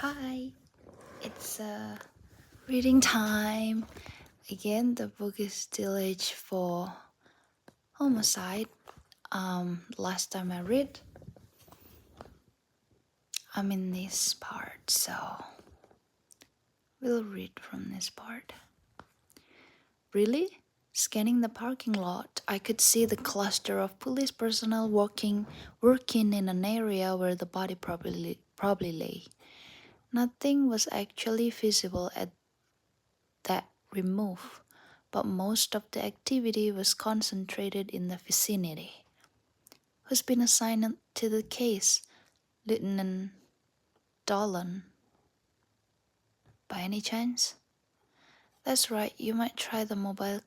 Hi, it's reading time. Again, the book is still age for homicide. Last time I read, I'm in this part, so we'll read from this part. Really? Scanning the parking lot, I could see the cluster of police personnel working in an area where the body probably lay. Nothing was actually visible at that remove, but most of the activity was concentrated in the vicinity. Who's been assigned to the case? Lieutenant Dolan, by any chance? That's right, you might try the mobile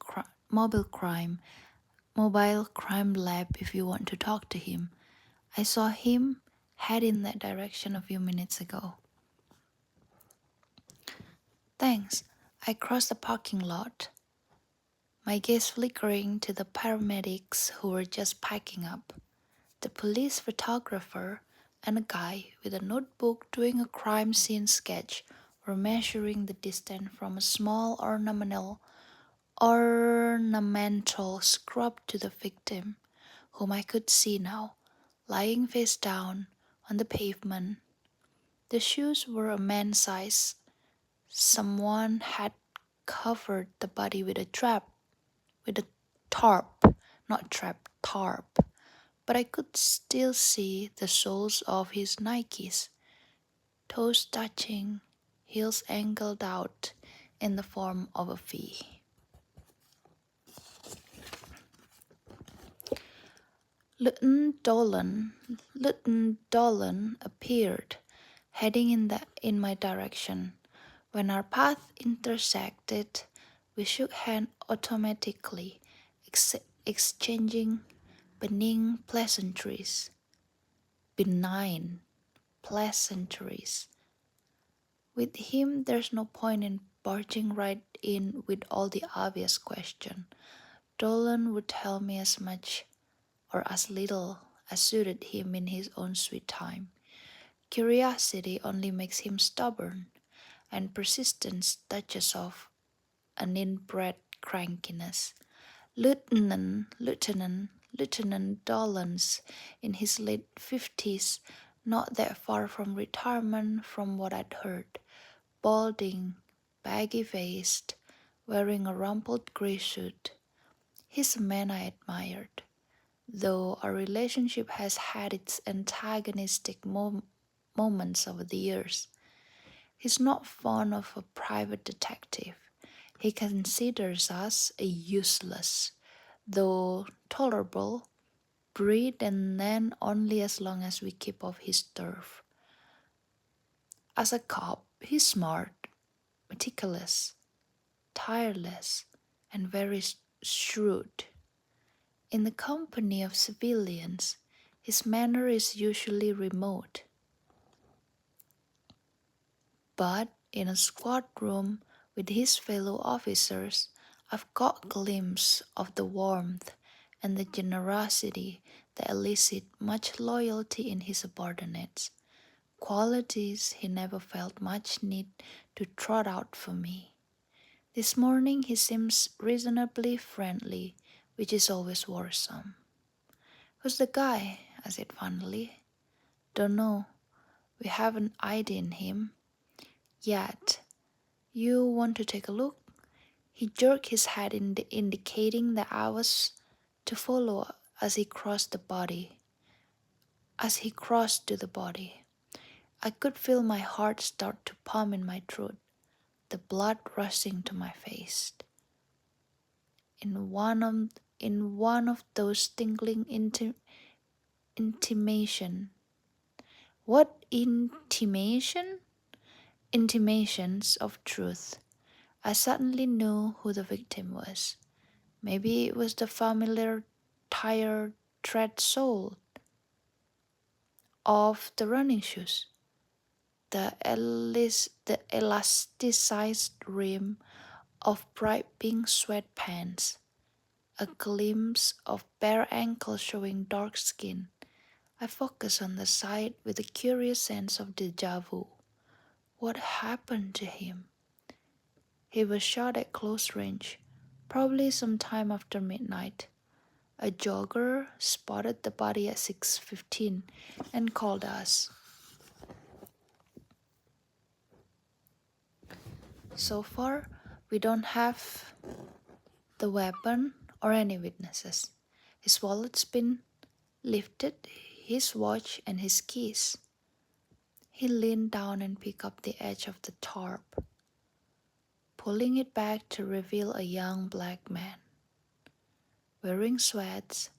crime lab if you want to talk to him. I saw him head in that direction a few minutes ago. Thanks. I crossed the parking lot, my gaze flickering to the paramedics who were just packing up. The police photographer and a guy with a notebook doing a crime scene sketch were measuring the distance from a small ornamental scrub to the victim, whom I could see now, lying face down on the pavement. The shoes were a man's size. Someone had covered the body with a tarp, not trap, tarp. But I could still see the soles of his Nikes, toes touching, heels angled out in the form of a V. Lieutenant Dolan appeared, heading in my direction. When our path intersected, we shook hands automatically, exchanging benign pleasantries. Benign pleasantries. With him, there's no point in barging right in with all the obvious question. Dolan would tell me as much or as little as suited him in his own sweet time. Curiosity only makes him stubborn, and persistence touches off an inbred crankiness. Lieutenant Dolan's in his late 50s, not that far from retirement from what I'd heard, balding, baggy-faced, wearing a rumpled gray suit. He's a man I admired, though our relationship has had its antagonistic moments over the years. He's not fond of a private detective. He considers us a useless, though tolerable, breed, and then only as long as we keep off his turf. As a cop, he's smart, meticulous, tireless, and very shrewd. In the company of civilians, his manner is usually remote. But in a squad room with his fellow officers, I've got a glimpse of the warmth and the generosity that elicit much loyalty in his subordinates, qualities he never felt much need to trot out for me. This morning he seems reasonably friendly, which is always worrisome. Who's the guy? I said finally. Don't know. We haven't ID'd him yet. You want to take a look? He jerked his head indicating that I was to follow as he crossed to the body. I could feel my heart start to pump in my throat, the blood rushing to my face. In one of those tingling intimation. What intimation? Intimations of truth. I suddenly knew who the victim was. Maybe it was the familiar tired tread sole of the running shoes, the elasticized rim of bright pink sweatpants, a glimpse of bare ankle showing dark skin. I focused on the sight with a curious sense of deja vu. What happened to him? He was shot at close range, probably sometime after midnight. A jogger spotted the body at 6:15 and called us. So far, we don't have the weapon or any witnesses. His wallet's been lifted, his watch and his keys. He leaned down and picked up the edge of the tarp, pulling it back to reveal a young black man, wearing sweats.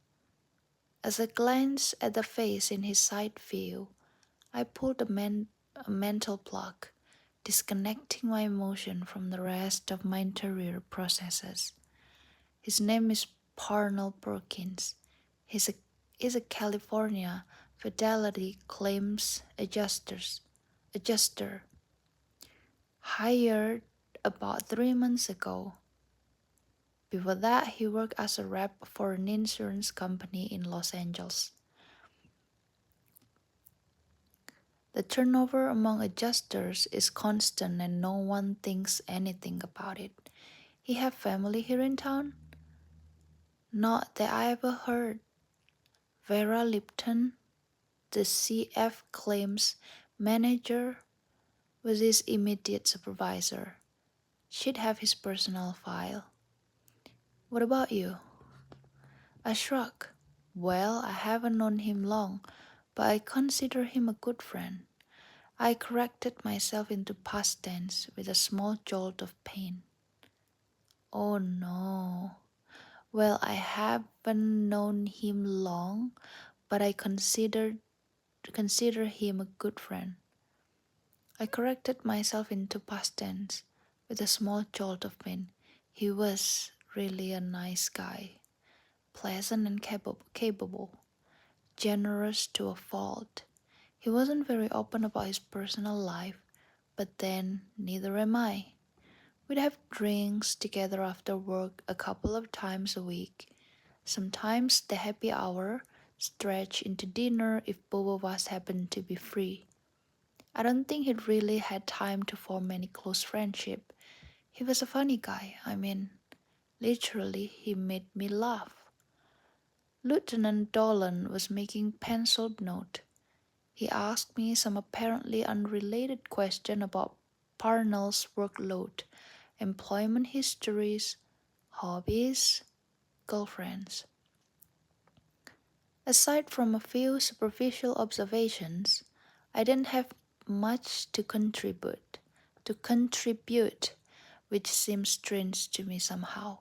As I glanced at the face in his side view, I pulled a mental plug, disconnecting my emotion from the rest of my interior processes. His name is Parnell Perkins. He's a California fidelity claims adjuster, hired about 3 months ago. Before that, he worked as a rep for an insurance company in Los Angeles. The turnover among adjusters is constant and no one thinks anything about it. He have family here in town? Not that I ever heard. Vera Lipton, the CF claims manager, was his immediate supervisor. She'd have his personal file. What about you? I shrugged. Well, I haven't known him long, but I consider him a good friend. I corrected myself into past tense with a small jolt of pain. Oh no. Well, I haven't known him long, but I consider him a good friend. I corrected myself into past tense with a small jolt of pain. He was really a nice guy, pleasant and capable, generous to a fault. He wasn't very open about his personal life, but then neither am I. We'd have drinks together after work a couple of times a week. Sometimes the happy hour stretched into dinner if both of us happened to be free. I don't think he'd really had time to form any close friendship. He was a funny guy. Literally, he made me laugh. Lieutenant Dolan was making penciled note. He asked me some apparently unrelated question about Parnell's workload, employment histories, hobbies, girlfriends. Aside from a few superficial observations, I didn't have much to contribute, which seemed strange to me somehow,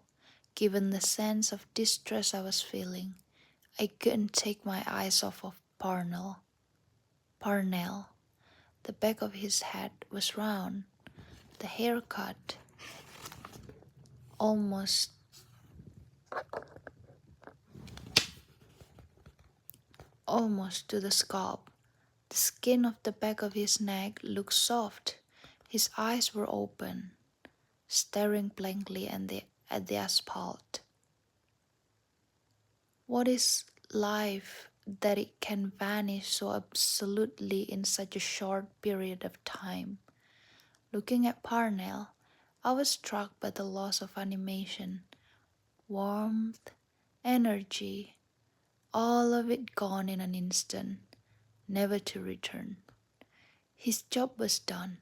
given the sense of distress I was feeling. I couldn't take my eyes off of Parnell. Parnell. The back of his head was round, the haircut almost almost to the scalp. The skin of the back of his neck looked soft. His eyes were open, staring blankly at the asphalt. What is life that it can vanish so absolutely in such a short period of time? Looking at Parnell, I was struck by the loss of animation, warmth, energy, all of it gone in an instant, never to return. His job was done.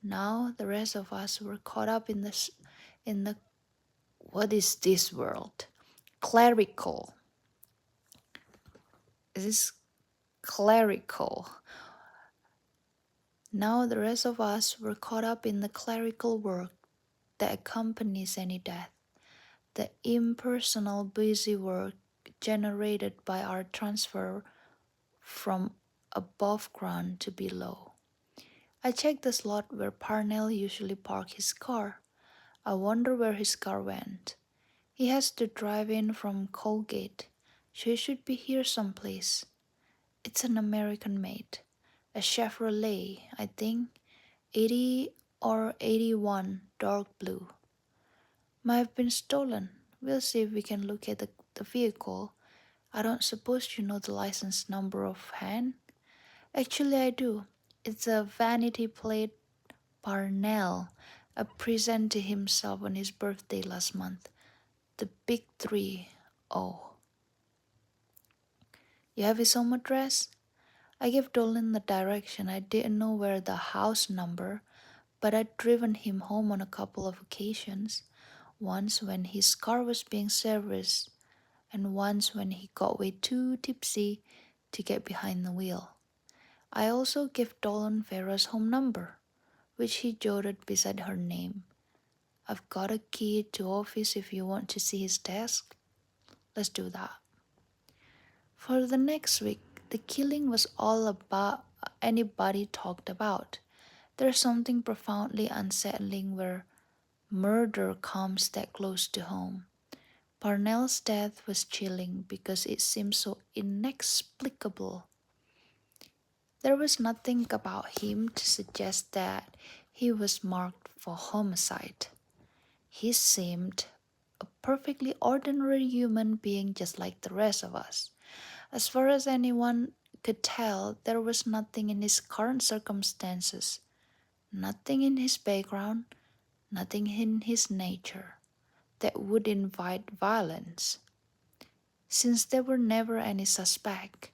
Now the rest of us were caught up in the what is this world? Clerical. Is this clerical? Now the rest of us were caught up in the clerical work that accompanies any death, the impersonal busy work generated by our transfer from above ground to below. I checked the slot where Parnell usually parked his car. I wonder where his car went. He has to drive in from Colgate, so he should be here someplace. It's an American made, a Chevrolet, I think, 80 or 81, dark blue. Might have been stolen. We'll see if we can locate the vehicle. I don't suppose you know the license number offhand? Actually, I do. It's a vanity plate Parnell, a present to himself on his birthday last month. The big three. Oh, you have his home address? I gave Dolan the direction. I didn't know where the house number, but I'd driven him home on a couple of occasions. Once when his car was being serviced, and once when he got way too tipsy to get behind the wheel. I also gave Dolan Vera's home number, which he jotted beside her name. I've got a key to office if you want to see his desk. Let's do that. For the next week, the killing was all about anybody talked about. There's something profoundly unsettling where murder comes that close to home. Parnell's death was chilling because it seemed so inexplicable. There was nothing about him to suggest that he was marked for homicide. He seemed a perfectly ordinary human being just like the rest of us. As far as anyone could tell, there was nothing in his current circumstances, nothing in his background, nothing in his nature that would invite violence. Since there were never any suspect,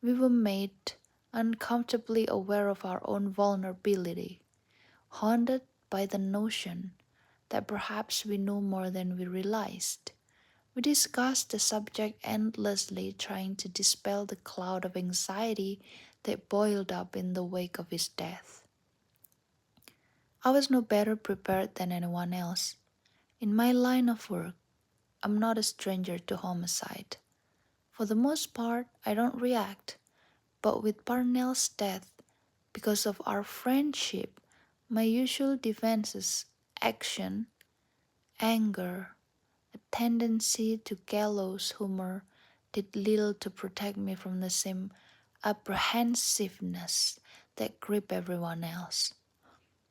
we were made uncomfortably aware of our own vulnerability, haunted by the notion that perhaps we knew more than we realized. We discussed the subject endlessly, trying to dispel the cloud of anxiety that boiled up in the wake of his death. I was no better prepared than anyone else. In my line of work, I'm not a stranger to homicide. For the most part, I don't react, but with Parnell's death, because of our friendship, my usual defenses, action, anger, a tendency to gallows humor did little to protect me from the same apprehensiveness that gripped everyone else.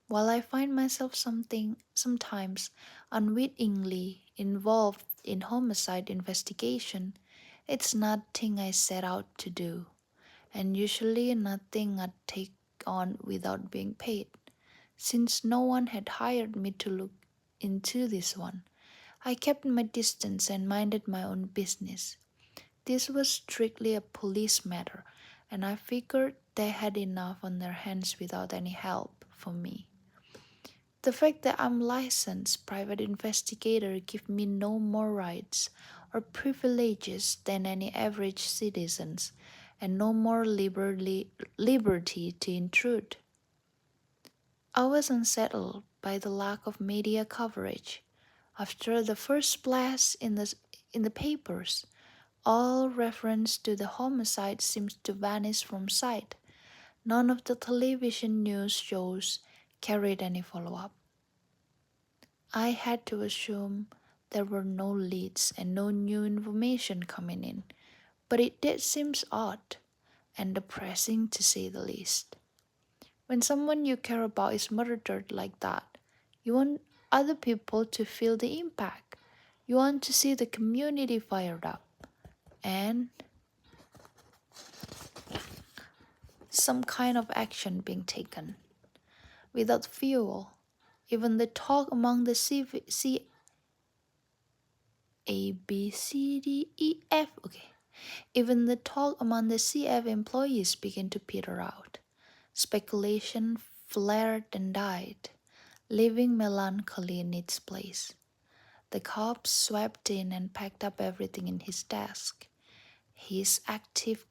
While I find myself sometimes unwittingly involved in homicide investigation, it's nothing I set out to do, and usually nothing I'd take on without being paid. Since no one had hired me to look into this one, I kept my distance and minded my own business. This was strictly a police matter, and I figured they had enough on their hands without any help from me. The fact that I'm licensed private investigator give me no more rights or privileges than any average citizens, and no more liberty to intrude. I was unsettled by the lack of media coverage. After the first splash in the papers, all reference to the homicide seems to vanish from sight. None of the television news shows carried any follow-up. I had to assume there were no leads and no new information coming in, but it did seem odd and depressing to say the least. When someone you care about is murdered like that, you want other people to feel the impact. You want to see the community fired up and some kind of action being taken. Without fuel, even the talk among the A B C D E F. Okay. Even the talk among the CF employees began to peter out. Speculation flared and died, leaving melancholy in its place. The cops swept in and packed up everything in his desk. His active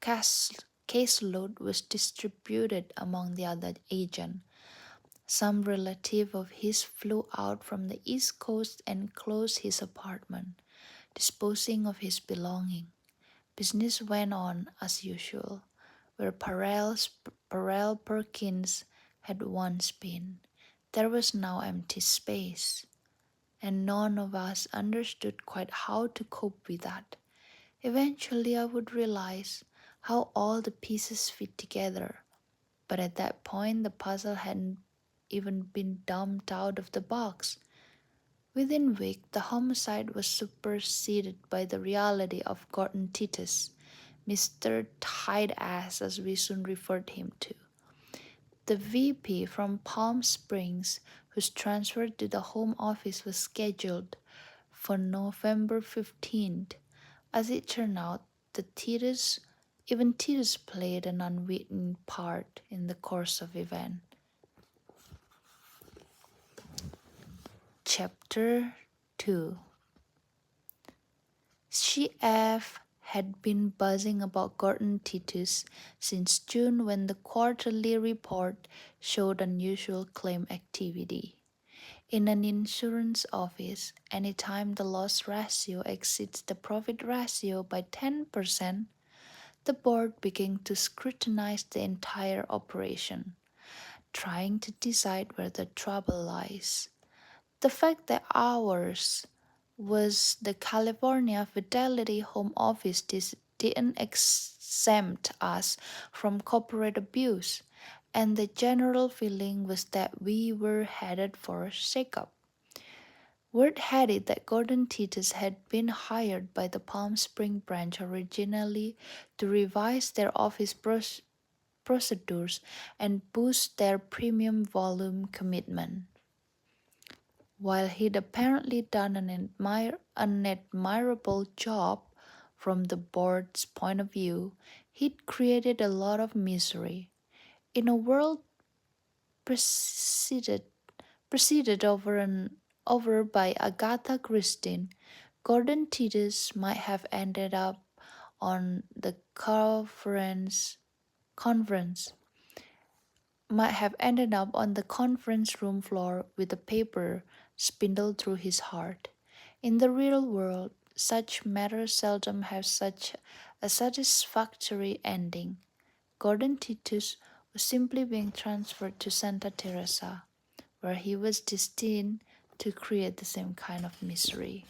caseload was distributed among the other agents. Some relative of his flew out from the East Coast and closed his apartment, disposing of his belongings. Business went on as usual, where Parrell Perkins had once been. There was now empty space, and none of us understood quite how to cope with that. Eventually, I would realize how all the pieces fit together, but at that point, the puzzle hadn't even been dumped out of the box. Within a week, the homicide was superseded by the reality of Gordon Titus, Mr. Tight Ass as we soon referred him to. The VP from Palm Springs, whose transfer to the Home Office was scheduled for November 15th. As it turned out, even Titus played an unwitting part in the course of events. Chapter 2. CF had been buzzing about Gordon Titus since June when the quarterly report showed unusual claim activity. In an insurance office, anytime the loss ratio exceeds the profit ratio by 10%, the board began to scrutinize the entire operation, trying to decide where the trouble lies. The fact that ours was the California Fidelity Home Office didn't exempt us from corporate abuse, and the general feeling was that we were headed for a shakeup. Word had it that Gordon Titus had been hired by the Palm Spring branch originally to revise their office procedures and boost their premium volume commitment. While he'd apparently done an admirable job from the board's point of view, he'd created a lot of misery. In a world presided, over by Agatha Christie, Gordon Titus might have ended up on the conference might have ended up on the conference room floor with a paper spindled through his heart. In the real world, such matters seldom have such a satisfactory ending. Gordon Titus was simply being transferred to Santa Teresa, where he was destined to create the same kind of misery.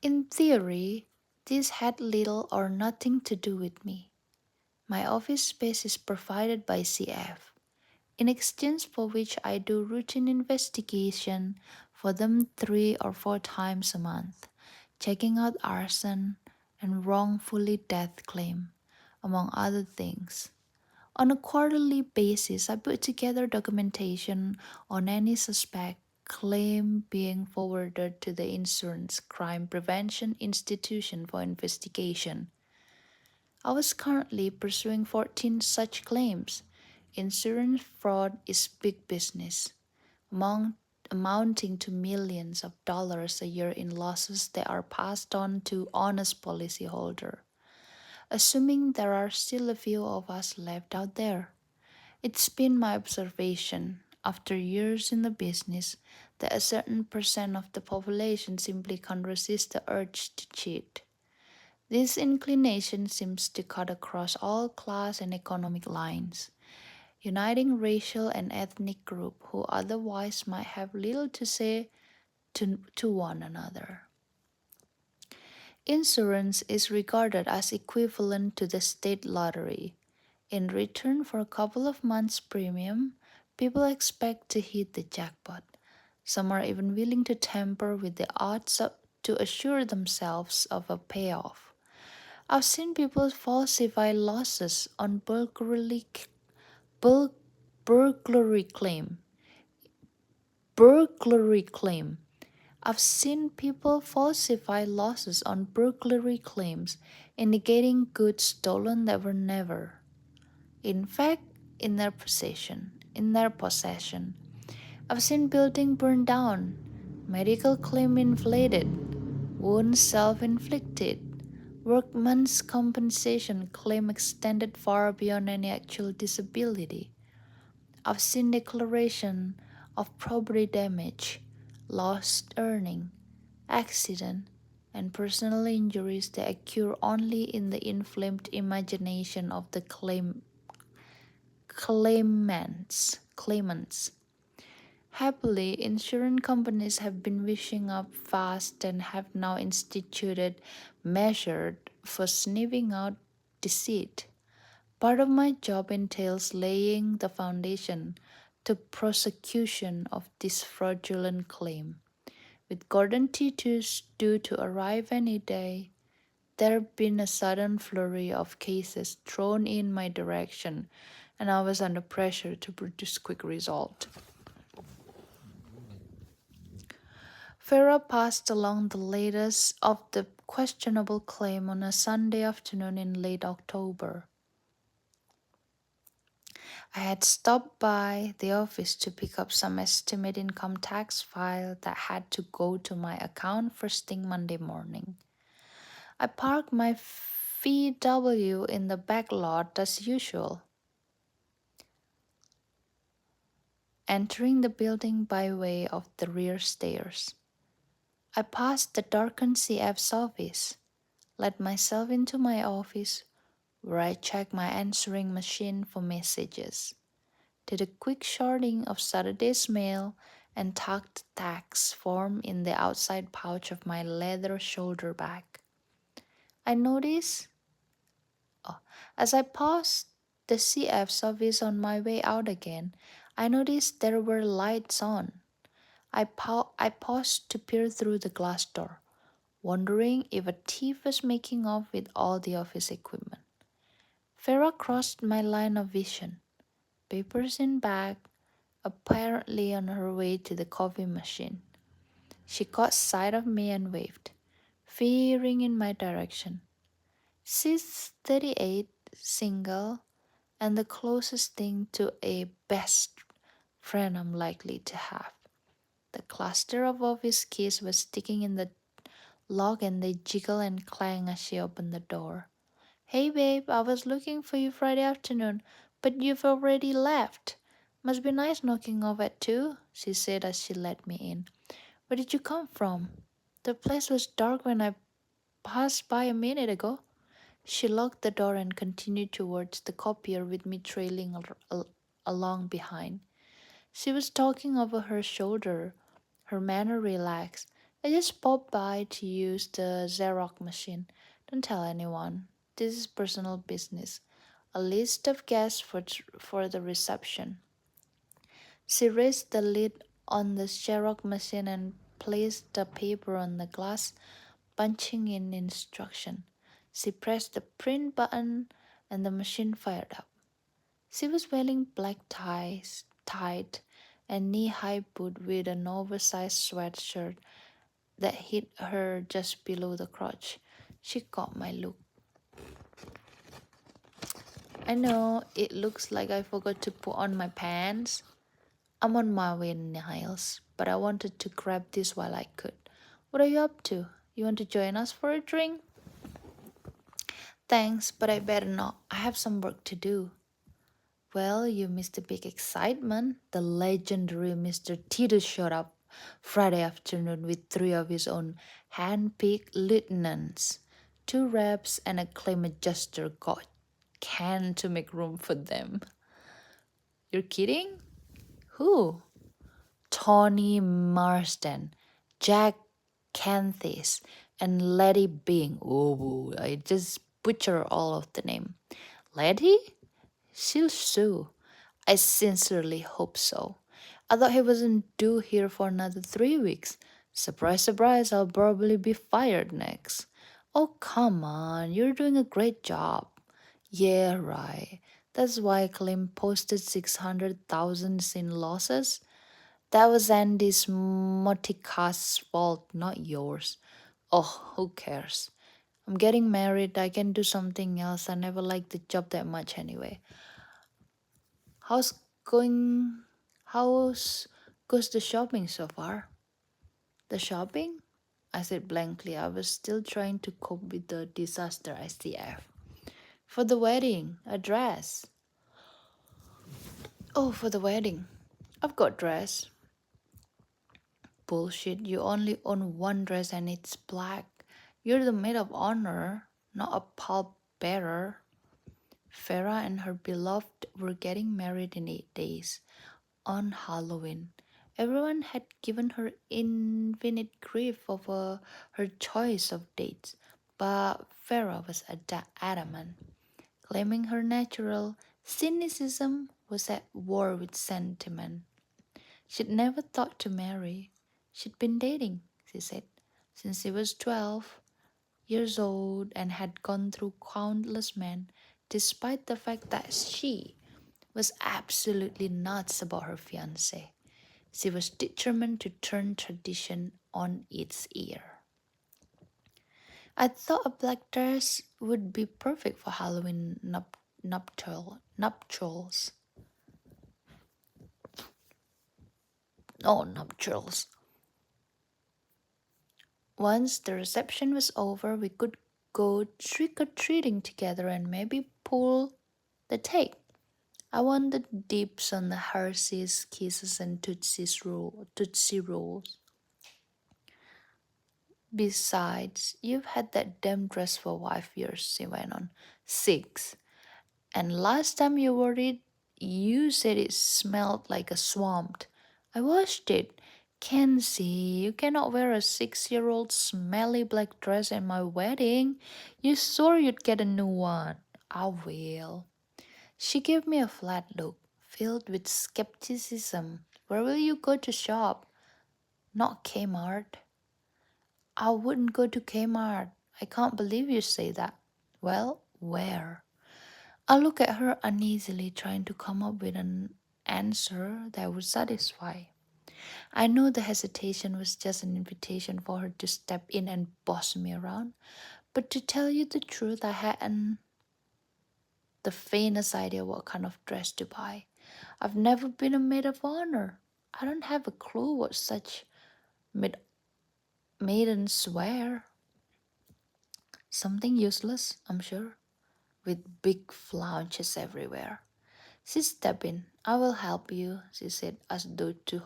In theory, this had little or nothing to do with me. My office space is provided by CF, in exchange for which I do routine investigation for them 3 or 4 times a month, checking out arson and wrongfully death claim, among other things. On a quarterly basis, I put together documentation on any suspect claim being forwarded to the Insurance Crime Prevention Institution for investigation. I was currently pursuing 14 such claims. Insurance fraud is big business, amounting to millions of dollars a year in losses that are passed on to honest policyholder. Assuming there are still a few of us left out there. It's been my observation, after years in the business, that a certain percent of the population simply can't resist the urge to cheat. This inclination seems to cut across all class and economic lines, uniting racial and ethnic groups who otherwise might have little to say to one another. Insurance is regarded as equivalent to the state lottery. In return for a couple of months' premium, people expect to hit the jackpot. Some are even willing to tamper with the odds to assure themselves of a payoff. I've seen people falsify losses on bur- burglary claim. Burglary claim. I've seen people falsify losses on burglary claims, indicating goods stolen that were never, in fact, In their possession. I've seen building burned down, medical claim inflated, wounds self-inflicted, workman's compensation claim extended far beyond any actual disability. I've seen declaration of property damage, lost earning, accident, and personal injuries that occur only in the inflamed imagination of the claimants. Happily, insurance companies have been wishing up fast and have now instituted measures for sniffing out deceit. Part of my job entails laying the foundation to prosecution of this fraudulent claim. With Gordon Titus due to arrive any day, there'd been a sudden flurry of cases thrown in my direction, and I was under pressure to produce quick result. Farah passed along the latest of the questionable claim on a Sunday afternoon in late October. I had stopped by the office to pick up some estimate income tax file that had to go to my account first thing Monday morning. I parked my VW in the back lot as usual, entering the building by way of the rear stairs. I passed the darkened CF's office, let myself into my office, where I checked my answering machine for messages, did a quick sorting of Saturday's mail, and tucked the tax form in the outside pouch of my leather shoulder bag. I noticed, oh, as I passed the CF's office on my way out again, I noticed there were lights on. I paused to peer through the glass door, wondering if a thief was making off with all the office equipment. Farah crossed my line of vision, papers in bag, apparently on her way to the coffee machine. She caught sight of me and waved, veering in my direction. She's 38, single, and the closest thing to a best friend I'm likely to have. The cluster of office keys was sticking in the lock and they jiggle and clang as she opened the door. Hey babe, I was looking for you Friday afternoon, but you've already left. Must be nice knocking off at 2, she said as she let me in. Where did you come from? The place was dark when I passed by a minute ago. She locked the door and continued towards the copier with me trailing along behind. She was talking over her shoulder, her manner relaxed. I just popped by to use the Xerox machine. Don't tell anyone. This is personal business. A list of guests for the reception. She raised the lid on the Xerox machine and placed the paper on the glass, punching in instruction. She pressed the print button and the machine fired up. She was wearing black ties, tight, and knee-high boot with an oversized sweatshirt that hit her just below the crotch. She caught my look. I know it looks like I forgot to put on my pants. I'm on my way, Niles, but I wanted to grab this while I could. What are you up to? You want to join us for a drink? Thanks, but I better not. I have some work to do. Well, you missed the big excitement. The legendary Mr. Tito showed up Friday afternoon with 3 of his own hand-picked lieutenants. 2 reps and a claim adjuster got canned to make room for them. You're kidding? Who? Tony Marsden, Jack Canthis, and Letty Bing. Oh, I just butcher all of the name. Letty? She'll sue. I sincerely hope so. I thought he wasn't due here for another 3 weeks. Surprise, surprise, I'll probably be fired next. Oh, come on, you're doing a great job. Yeah, right. That's why Klim posted 600,000 in losses. That was Andy's Motica's fault, not yours. Oh, who cares? I'm getting married. I can do something else. I never liked the job that much anyway. How's going? How's goes the shopping so far? The shopping? I said blankly. I was still trying to cope with the disaster STF. For the wedding, a dress. Oh, for the wedding. I've got dress. Bullshit, you only own one dress and it's black. You're the maid of honor, not a pallbearer. Farah and her beloved were getting married in 8 days, on Halloween. Everyone had given her infinite grief over her choice of dates, but Farah was adamant, claiming her natural cynicism was at war with sentiment. She'd never thought to marry. She'd been dating, she said, since she was 12. years old and had gone through countless men, despite the fact that she was absolutely nuts about her fiance. She was determined to turn tradition on its ear. I thought a black dress would be perfect for Halloween nuptials. Oh, nuptials. Once the reception was over, we could go trick or treating together and maybe pull the tape. I want the dips on the Hershey's Kisses and Tootsie Rolls. Besides, you've had that damn dress for 5 years, she went on. 6. And last time you wore it, you said it smelled like a swamp. I washed it. Kenzie, you cannot wear a 6-year-old smelly black dress at my wedding. You swore you'd get a new one. I will. She gave me a flat look, filled with skepticism. Where will you go to shop? Not Kmart. I wouldn't go to Kmart. I can't believe you say that. Well, where? I look at her uneasily, trying to come up with an answer that would satisfy. I know the hesitation was just an invitation for her to step in and boss me around, but to tell you the truth, I hadn't the faintest idea what kind of dress to buy. I've never been a maid of honor. I don't have a clue what such maid- maidens wear. Something useless, I'm sure, with big flouncges everywhere. She stepped in. I will help you, she said, as though to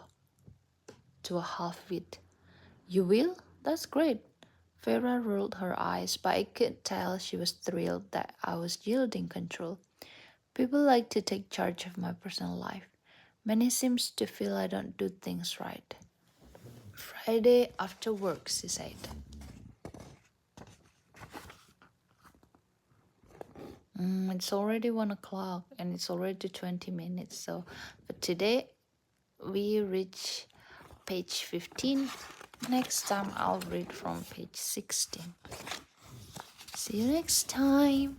a half-wit. You will? That's great. Vera rolled her eyes, but I could tell she was thrilled that I was yielding control. People like to take charge of my personal life. Many seems to feel I don't do things right. Friday after work, she said. It's already 1 o'clock and it's already 20 minutes. So, but today we reach page 15. Next time I'll read from page 16. See you next time.